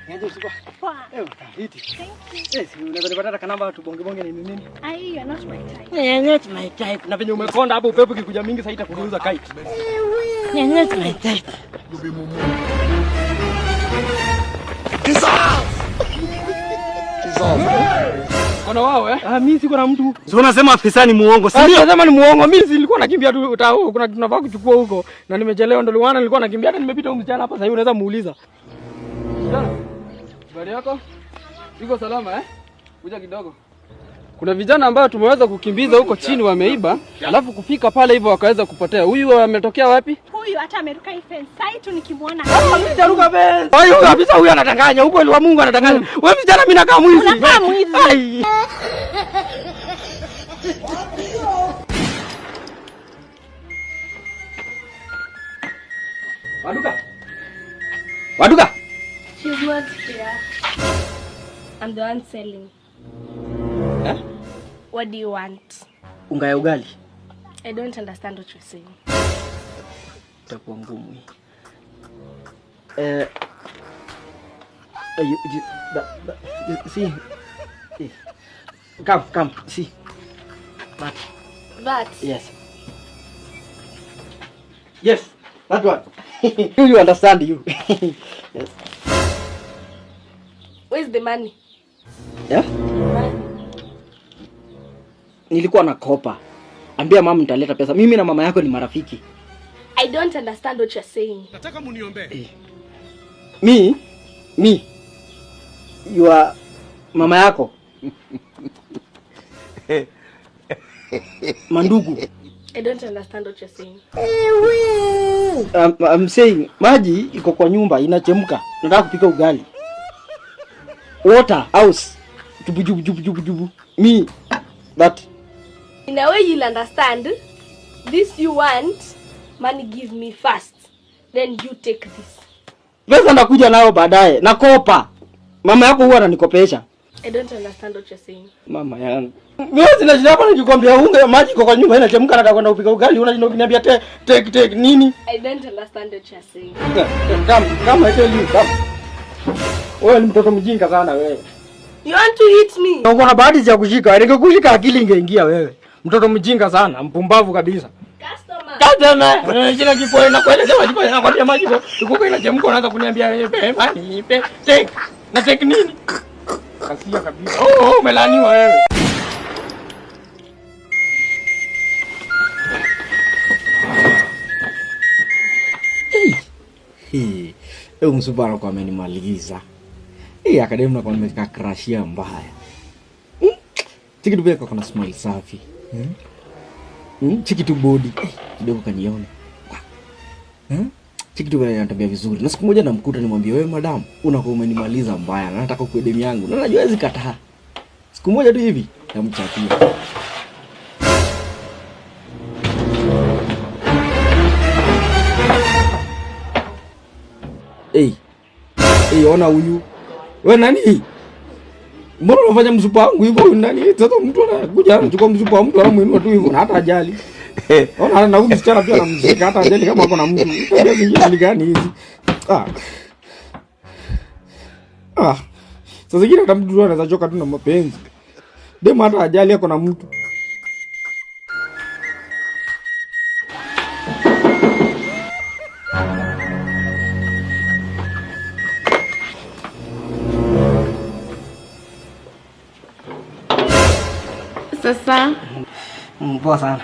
Niaje usiku? Poa. Hiti. Thank you. Yes, unaweza nipata kanamba tubonge ni nini? You're not my type. Not my type. Na venye umekonda hapo upepo kikuja mingi sasa itakugeuza kite. Not my type. Kuna wao mimi siko na mtu. Sio unasema afisa ni muongo, si ndio? Unasema ni muongo. Mimi nilikuwa nakimbia tu kuna tunafaa kuchukua huko na nimechelewa ndio liwana nilikuwa nakimbia hata nimepita huko mchana hapa sasa hivi unaweza muuliza. Habari yako? Iko salama Kuja kidogo. Kuna vijana ambao tumeweza kukimbiza huko chini wameiba, alafu kufika pale hivyo wakaweza kupotea. Huyu ametokea wapi? Huyu hata ameruka hii fence. Sasa tu nikimuona. Ameruka fence. Huyu kabisa huyu anadanganya. Huko ni wa Mungu anadanganya. Wewe vijana mimi nakaa mwizi. Unakaa mwizi. Waduka. She's not here. I'm the one selling. What do you want? Unga ya ugali. I don't understand what you're saying. Itakuwa ngumu hii. See. Come, see. That? Yes. Yes, that one. You understand you. Yes. Where's the money? Money. Nilikuwa nakopa. Ambia mama nitaleta pesa. Mimi na mama yako ni marafiki. I don't understand what you're saying. Nataka muniombe. Me. You are mama yako. Mandugu. I don't understand what you're saying. I'm saying maji iko kwa nyumba inachemka. Nataka kupika ugali. Water house. Jubu. Me that in a way you'll understand. This you want, money give me first. Then you take this. Pesa ndakuja nayo baadaye. Nakopa. Mama yako huwa ananikopesha. I don't understand what you're saying. Mama yangu. Mimi sina shida hapa nikikwambia unga maji iko kwa nyumba inachemka nataka kwenda kupika ugali unaniambia take nini? I don't understand what you're saying. Come I tell you come. Wewe ni mtoto mjinga sana wewe. You want to hit me? Uko na bahati ya kushika. Ningekushika akili ingeingia wewe. Mtoto mjinga sana, mpumbavu kabisa. Customer. Jina kipoe na kueleza maji na kwambia maji iko inachemka unaanza kuniambia nipe take. Na take nini? Kasia kabisa. Umelaniwa wewe. Msubara kwa amenimaliza. Akademu na kwa nimekakrashia mbaya. Chiki tu beka kuna smile safi. Chiki tu body. Kidogo kaniona. Chiki tu anatembea vizuri. Na siku moja namkuta nimwambie wewe madam, unakuwa umenimaliza mbaya. Na nataka kwa demu yangu. Na najua hizi kataa. Siku moja tu hivi namchatia. Ona huyu. Wewe nani? Mbona unafanya msupa wangu hivyo nani? Sasa mtu anakuja anachukua msupa wa mtu anamuinua tu hivyo na hata ajali. Ona na huyu msichana pia anamshika hata ajali kama ako na mtu. Tabia zingine gani hizi? Sasa zingine hata mtu anaweza choka tu na mapenzi. Demu hata ajali ako na mtu. Sasa Poa sana.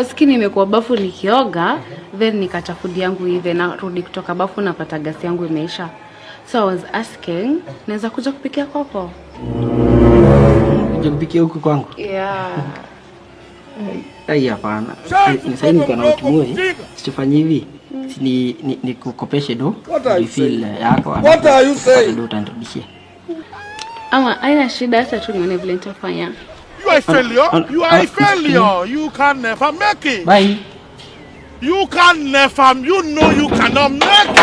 Siki nimekuwa bafu nikioga, then nikachafudia yangu hivi na rudi kutoka bafu napata gasi yangu imeisha. So I was asking, naweza kuja kupikia kwako? Kuja kupikia huko kwangu? Yeah. Hapana. Sasa niko na utumoi. Sifanye hivi. Ni kukopeshe do. Refill yako. What are you saying? Ndio utanirudishia. Ama haina shida hata tu nione vile nitafanya. You are a failure. You are a failure. You can never make it. Bye. You can never. You know you cannot make it.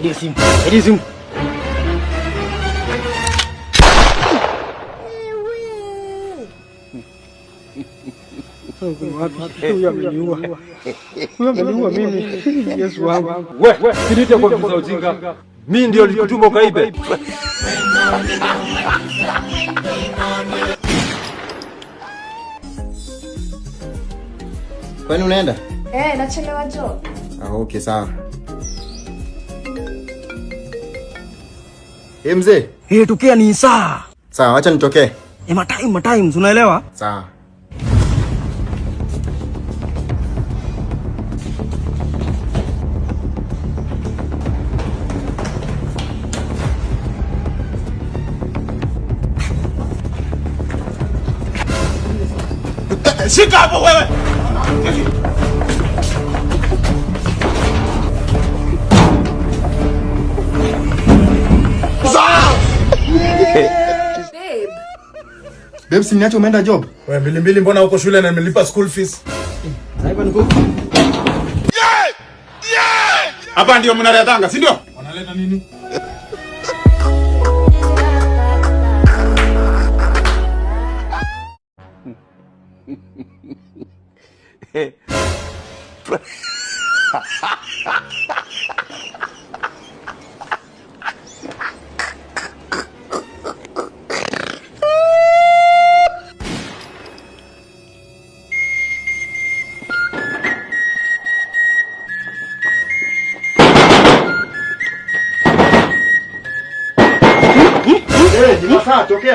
Nisaidie simu. Nisaidie simu. Huyu ameniua. Huyu ameniua mimi. Yesu wangu. We, silite kwa visa ujinga. Mimi ndio nilikutuma ukaibe. Kwani unaenda? Nachelewa job. Okay, sawa. Mzee. Tokea ni saa. Sawa, acha nitokee. Matimes, unaelewa? Sawa. Shika hapo wewe. Babe, si niache umeenda job? Wewe mbili mbona uko shule na nimelipa school fees? Hapa ndio mnaletanga, si ndio? Wanaleta nini?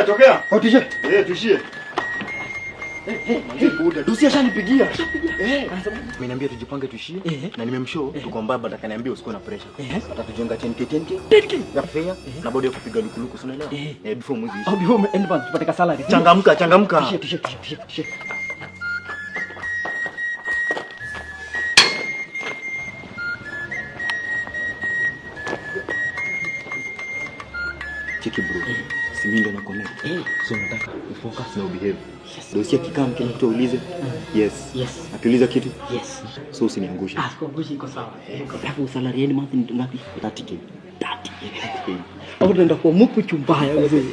Tokea. Tishie. Tushie. Dusi ashanipigia. Ameniambia tujipange tushie na nimemshow tuko mbaba akaniambia usikuwe na pressure. Atatujenga 10k ya fare na bodi ya kupiga lukuluku unaelewa? Before mwezi ishe. Before end month tupate ka salary. Changamka. Tishie. Cheki bro. Si mimi ndo na connect. So nataka ufocus na ubehave. Dosia kikam kile mtu aulize. Yes. Akiuliza kitu? Yes. So usiniangushe. Sikuangushi, iko sawa. Hapo salary end month ni ngapi? 30k. Hapo tunaenda kwa muku chumbaya mzee.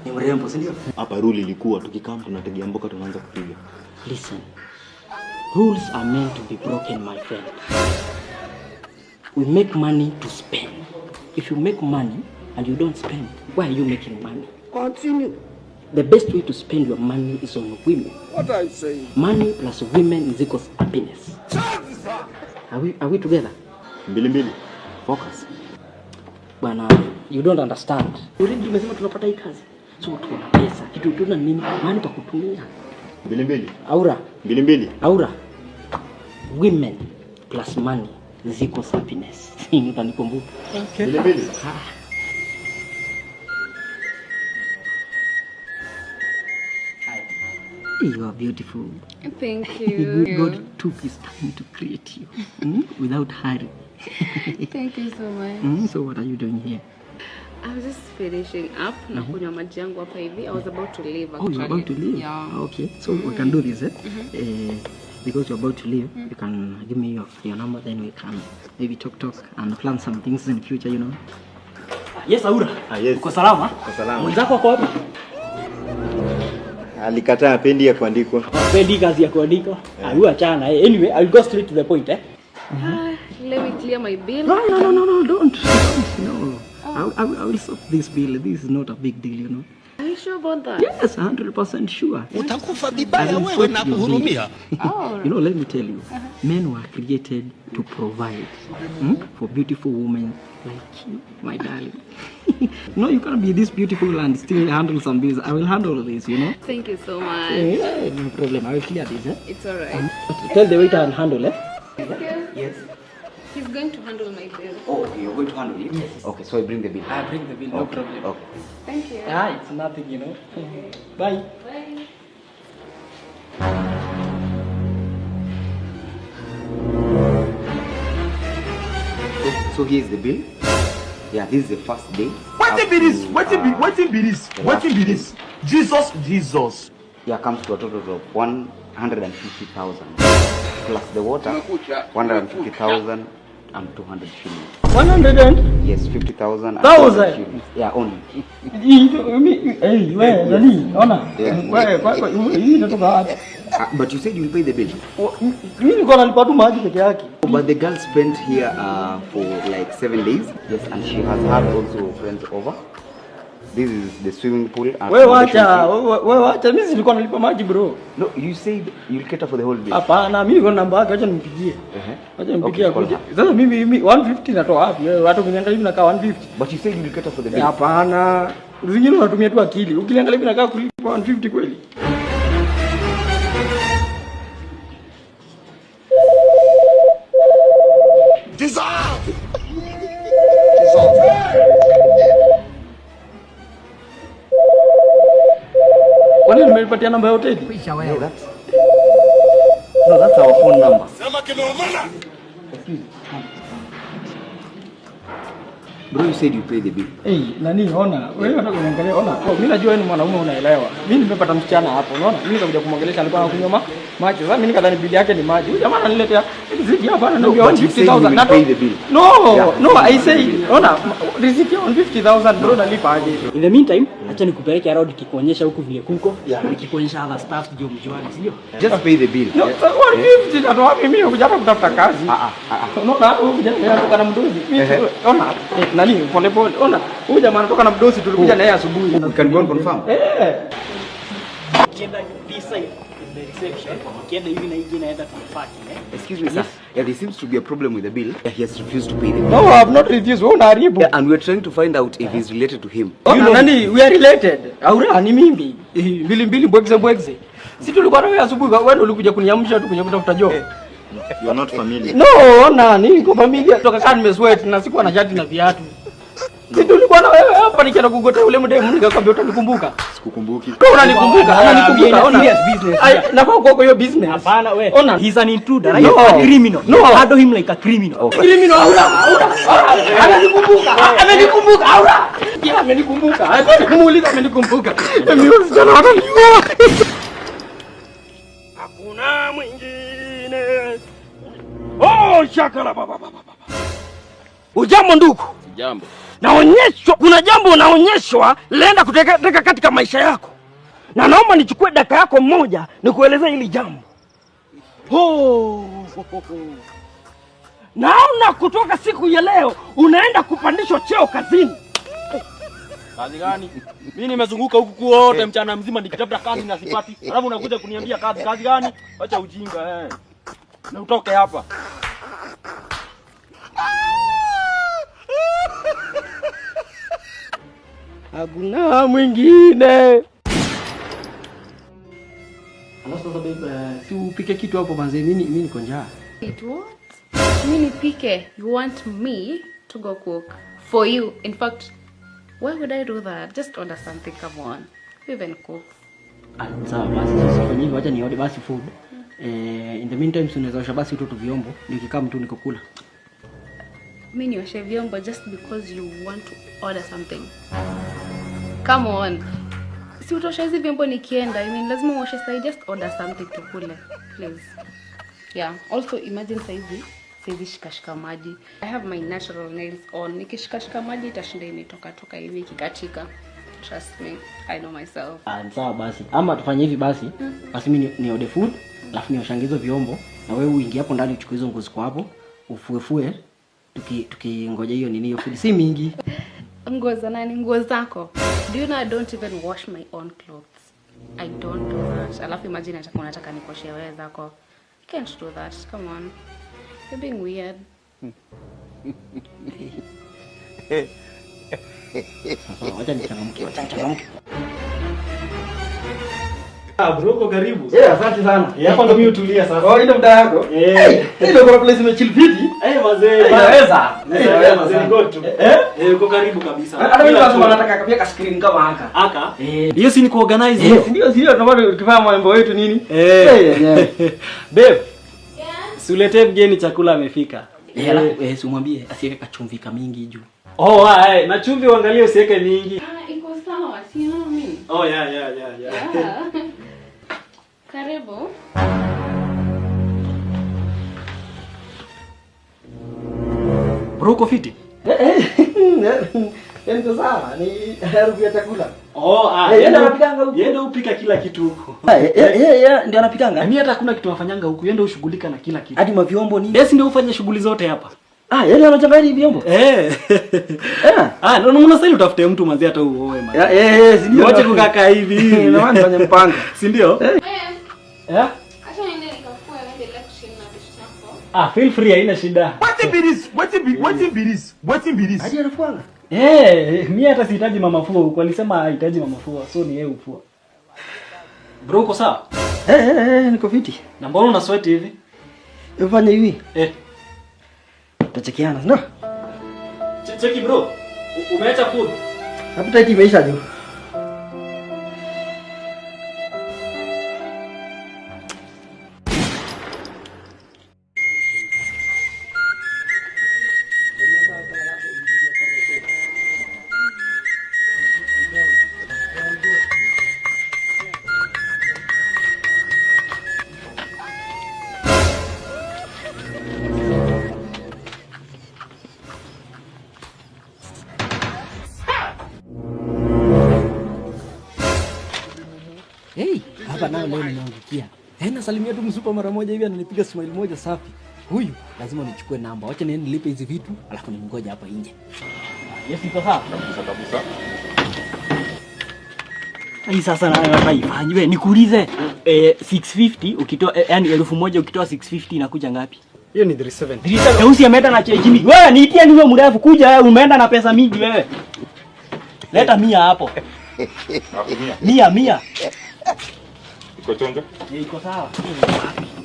Ni mrembo, si ndio? Hapa rule ilikuwa tukikam tunategea mboka tunaanza kupiga. Listen. Rules are meant to be broken, my friend. We make money to spend. If you make money and you don't spend, why are you making money? Continue. The best way to spend your money is on women. What are you saying? Money plus women is equals happiness. Are we together? Mbili. Focus. Bwana, you don't understand. Already tumesema tunapata hii kazi. So tuna pesa. Kitu tuna nini? Money pa kutumia. Mbili. Aura. Mbili. Aura. Women plus money is equals happiness. Utanikumbuka. Okay. Mbili. You are beautiful. Thank you. God took his time to create you without hurry. Thank you so much. So what are you doing here? I was just finishing up na kunywa maji yangu hapa hivi. I was about to leave actually. Oh, you're about to leave? Yeah. Okay, so we can do this, because you're about to leave, you can give me your number, then we can maybe talk and plan some things in the future, you know. Yes, Aura. Yes. Uko salama? Uko salama. Mwenzako wako wapi? Alikataa pendi ya kuandikwa. Pendi kazi ya kuandika. Ayu achana. Anyway, I'll go straight to the point, Let me clear my bill. No, don't. No. I will solve this bill. This is not a big deal, you know. Are you sure about that? Yes, 100% sure. Utakufa vibaya wewe na kuhurumia. You know, let me tell you, men were created to provide for beautiful women like you, my darling. No, you can't be this beautiful and still handle some bills. I will handle this, you know. Thank you so much. No problem. I will clear this. It's alright. Tell the waiter and handle, Thank you. Yes. He's going to handle my bill. Oh, okay, you're going to handle it? Yes. Okay, so I bring the bill. I bring the bill, no problem. Okay. Thank you. It's nothing, you know. Bye. Bye. So So here's the bill. Yeah, this is the first day. What be this? What be this? Jesus. Yeah, comes to a total of 150,000 plus the water. 150,000 and 200 shillings. 100 and? Yes, 50,000 and 1,000 shillings. Yeah, only. Hey, wewe nani? Ona. Wewe hii inatoka wapi? But you said you will pay the bill. Mimi niko nalipa tu maji peke yake. But the girl spent here for like 7 days. Yes, and she has had also friends over. This is the swimming pool. Wewe wacha, mimi nilikuwa nalipa maji bro. No, you said you'll cater for the whole bill. Hapana, mimi niko namba yake, acha nimpigie. Acha nimpigie akuje. Sasa mimi 150 natoa wapi? Wewe watu kuniangalia hivi nakaa 150. But you said you'll cater for the bill. Hapana. Zingine unatumia tu akili. Ukiniangalia hivi nakaa kulipa 150 kweli. Kwani nimeipatia namba ya hoteli? No, that's our phone number. Bro, you said you pay the bill. Hey, nani ona? Wewe unataka kuniangalia ona. Mimi najua wewe ni mwanaume unaelewa. Mimi nimepata msichana hapo, unaona? Mimi nikakuja kumwangalia alikuwa anakunywa maji. Sasa mimi nikadhani bili yake ni maji. Huyu jamaa ananiletea riziki hapa ananiambia 150,000. No, I say, ona, riziki 150,000 bro nalipa aje. In the meantime, acha nikupeleke around kikuonyesha huku vile kuko. Nikikuonyesha other stuff ndio mjuane, sio? Just pay the bill. No, 150 natoa wapi mimi kuja hapa kutafuta kazi? Unaona huyu kijana anatoka na mdozi. Ona, nani pole pole. Ona, huyu jamaa anatoka na mdozi tulikuja na yeye asubuhi. You can go and confirm. Kienda this side is the reception. Kienda hivi na hii inaenda to the parking, Excuse me, sir. Yeah, there seems to be a problem with the bill. Yeah, he has refused to pay the bill. No, I have not refused. Wewe unaharibu. Yeah, and we're trying to find out if he's related to him. Nani, we are related. Aura ni mimi. Mbili bwegze. Si tulikuwa na wewe asubuhi, wewe ndio ulikuja kuniamsha tu kuja kutafuta job. You are not familiar. No, ona, niko familia toka kana nimesweat na sikuwa na shati na viatu. Si tulikuwa na wewe hapa nikienda kugota ule mdemu nikakwambia utanikumbuka. Sikukumbuki. Wewe unanikumbuka? Ananikumbuka. Ona. serious business. Nafaa kwa hiyo business. Hapana wewe. Ona. He's an intruder, right? No. A criminal. No. Handle him like a criminal. Criminal aura. Ananikumbuka. Aura. Kila amenikumbuka. Hata kumuuliza amenikumbuka. Mimi usijana ananiua. Hakuna mwingine. Oh, shakala baba. Ujambo ndugu. Jambo. Naonyeshwa, kuna jambo unaonyeshwa lenda kuteka katika maisha yako. Na naomba nichukue dakika yako moja nikuelezea hili jambo. Naona kutoka siku ya leo unaenda kupandishwa cheo kazini. Kazi gani? Mimi nimezunguka huku kuote mchana mzima nikitafuta kazi na sipati. Alafu unakuja kuniambia kazi gani? Acha ujinga Na utoke hapa. Hakuna mwingine. Alafu sasa babe, si upike kitu hapo manze, mimi niko njaa. Wait, what? Mimi nipike? You want me to go cook for you? In fact, why would I do that? Just order something, come on. You even cook. Sawa basi, sasa fanya hivyo, acha niorder basi food. In the meantime unaweza osha basi tu vyombo, nikikaa mtu nikokula. Mimi nioshe vyombo just because you want to order something. Come on. Si utosha hizi vyombo nikienda. I mean, lazima uoshe sasa, just order something to kule, please. Yeah, also imagine saizi shikashika maji. I have my natural nails on. Nikishikashika maji itashinda imetoka hivi kikatika. Trust me, I know myself. Sawa basi. Ama tufanye hivi basi. Basi mimi ni order food, alafu nioshangizo vyombo na wewe uingie hapo ndani uchukue hizo nguo zako hapo, ufuefue. Tukingoja hiyo nini hiyo food si mingi. Nguo za nani? Nguo zako. Do you know I don't even wash my own clothes? I don't do that. Alafu imagine unataka nikoshe wewe zako. I can't do that. Come on. You're being weird. Wacha nichangamke. Bro, uko karibu. Asante sana. Hapa ndo mimi utulia sasa. Ile muda yako. Ile kwa place imechill fiti. Mazee. Inaweza. Go to. Uko karibu kabisa. Hata mimi lazima nataka kapia ka screen kama haka. Hiyo si ni kuorganize. Ndio tunapata tukifanya mambo yetu nini? Babe. Si uletee mgeni chakula amefika. Si umwambie asiweke kachumvi kamingi juu. Oh, na chumvi uangalie usiweke mingi. Iko sawa, si mimi. Oh, yeah. Karibu. Bro, uko fiti? Ndio sawa, ni harufu ya chakula. Yeye anapikanga huko. Yeye ndio upika kila kitu huko. Ndio anapikanga. Mimi hata hakuna kitu afanyanga huko. Yeye ndio ushughulika na kila kitu. Hadi mavyombo nini? Yeye ndio ufanye shughuli zote hapa. Yeye anachanganya vyombo. Ndio unastahili utafute mtu manzi hata uoe man. Si ndio. Wache kukaa hivi. Na maana fanya mpango. Si ndio? Acha niende nikafue na election na vitu zako. Feel free, haina shida. What is? Hadi anafuanga. Mimi hata sihitaji mama fua huko. Alisema hahitaji mama fua. So ni yeye ufua. Bro, uko sawa? Niko fiti. Na mbona una sweat hivi? Ufanye hivi. Tachekiana, no? Cheki bro. Umeacha food? Appetite imeisha jo. Hapa nayo leo nimeangukia. Nasalimia tu msupa mara moja hivi ananipiga smile moja safi. Huyu lazima nichukue namba. Wacha niende nilipe hizi vitu alafu nimngoje hapa nje. Yes, iko sawa. Kabisa. Hii sasa nayo haifanywe. Nikuulize 650 ukitoa yani 1000 ukitoa 650 inakuja ngapi? Hiyo ni 37. 37. Usi ameenda na cheji mingi. Wewe niitie niwe mrefu kuja wewe umeenda na pesa mingi wewe. Leta 100 hapo. 100. Iko chonjo? Iko sawa.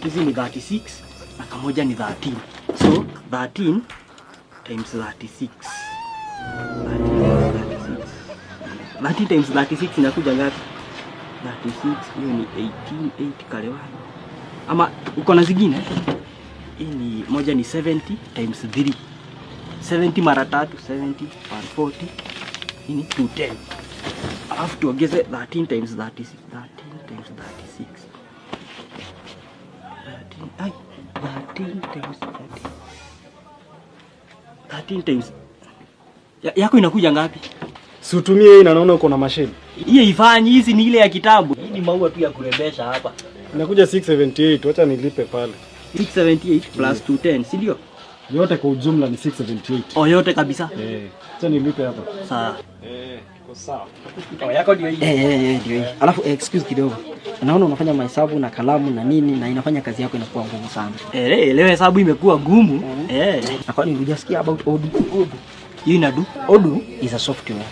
Hizi ni 36 na kamoja ni 13. So 13 times 36. 13 times 36 inakuja ngapi? 36 hiyo ni 18 kale wapi? Ama uko na zingine? Hii ni moja ni 70 times 3. 70 mara 3 70 mara 40. Hii ni 210. Alafu tuongeze 13 times 36. 13 times 36. 13 times 13 times. Yako inakuja ngapi? Si utumie hii na naona uko na machine. Hiyo ifanyi, hizi ni ile ya kitabu. Hii ni maua tu ya kurembesha hapa. Inakuja 678, wacha nilipe pale. 678 plus 210, si ndio? Yote kwa ujumla ni 678. Yote kabisa. Acha nilipe hapa. Sawa. Iko sawa. Yako ndio hii. Ndio hii. Alafu excuse kidogo. Naona unafanya mahesabu na kalamu na nini na inafanya kazi yako inakuwa ngumu sana. Leo hesabu imekuwa ngumu. Na kwani hujasikia about Odoo? You know do? Odoo is a software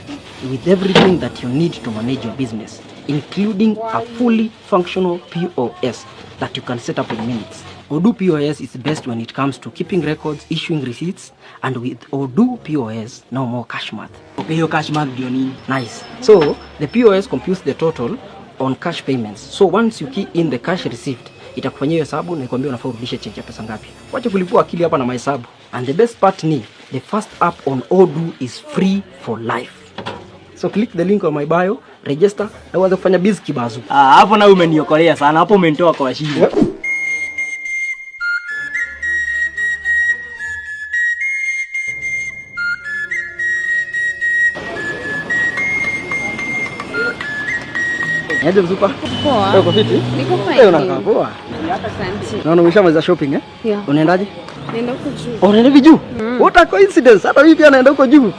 with everything that you need to manage your business, including a fully functional POS that you can set up in minutes. Odoo POS is best when it comes to keeping records, issuing receipts, and with Odoo POS, no more cash math. Okay, your cash math ndio nini? Nice. So, the POS computes the total on cash payments. So, once you key in the cash received, itakufanyia hesabu na ikwambia unafaa urudishe change ya pesa ngapi. Wacha kulipua akili hapa na mahesabu. And the best part ni, the first app on Odoo is free for life. So click the link on my bio, register, na uanze kufanya biz kibazu. Hapo na umeniokolea sana. Hapo umenitoa kwa shida. Yaje mzupa? Poa. Uko fiti? Niko fine. Leo unakaa poa. Asante. Naona umeshamaliza shopping Yeah. Unaendaje? Nenda huko juu. Unaenda vijuu? What a coincidence. Hata mimi pia naenda huko juu.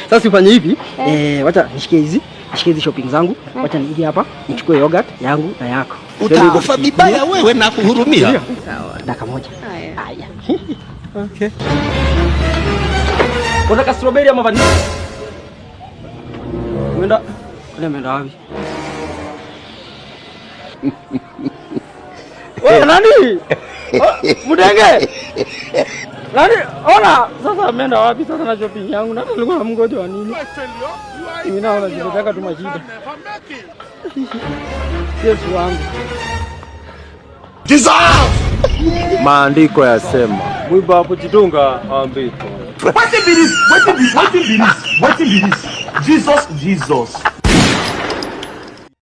Sasa ufanye hivi, wacha nishikie hizi shopping zangu. Wacha niingie hapa, nichukue yogurt yangu na yako. Utakufa vibaya wewe na kuhurumia. Sawa. Dakika moja. Haya. Okay. Unataka strawberry ama vanilla? Umeenda wapi? Wewe nani? Mudenge. Nani? Ona, sasa ameenda wapi sasa na shopping yangu? Na nilikuwa namngoja wa nini? Mimi naona ninataka tu mashida. Yes wangu. Dissolve! Maandiko yasema mwiba hapo jitunga ambiko. What be this? Jesus.